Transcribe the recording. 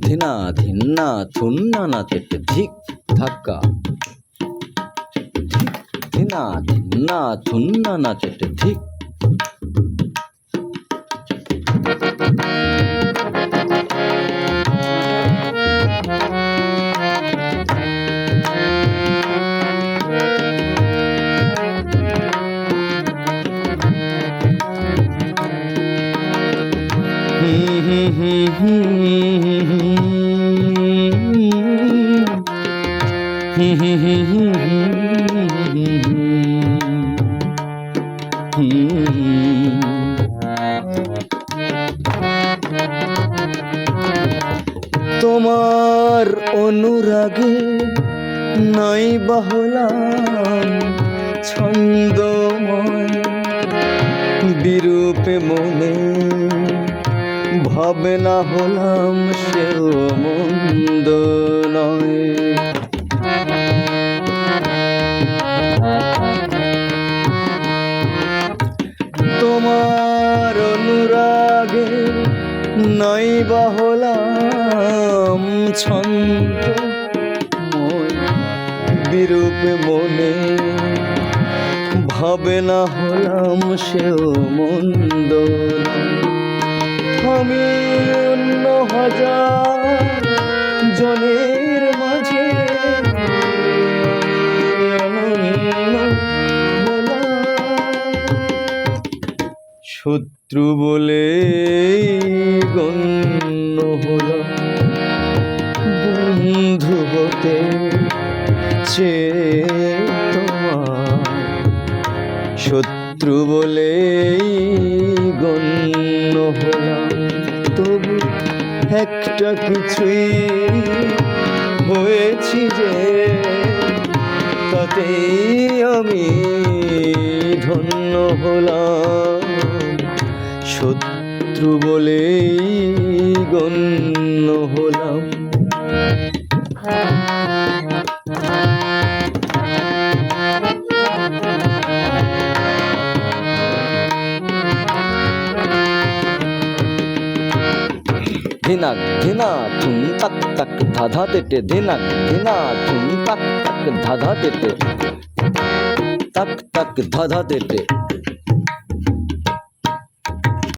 ধিনা ধিন্না থুন্না না তেতে ধিক ধাক্কা, ধিনা ধিন্না থুন্না না তেতে ধিক। তোমার অনুরাগে নাই বাহলাম ছন্দময়, বিরূপে মনে ভাবে না হলাম সেও মন্দ নয়। তোমার অনুরাগে নাই বাহলাম ছন্দময়, বিরূপে মনে ভাবে না হলাম সেও মন্দ নয়। আমি অন্য হাজার জনের মাঝে শত্রু বলে গণ্য হলাম, বন্ধু হতে চেয়ে তোমার শত্রু বলে গণ্য হলাম। তবু একটা কিছুই হয়েছি যে, তাতেই আমি ধন্য হলাম, শত্রু বলেই গণ্য হলাম। ধিনাক ধিনা থুম তাক তাক ধাধা তেতে, ধিনাক ধিনা থুম তাক তাক ধাধা তেতে, তাক তাক ধাধা তেতে।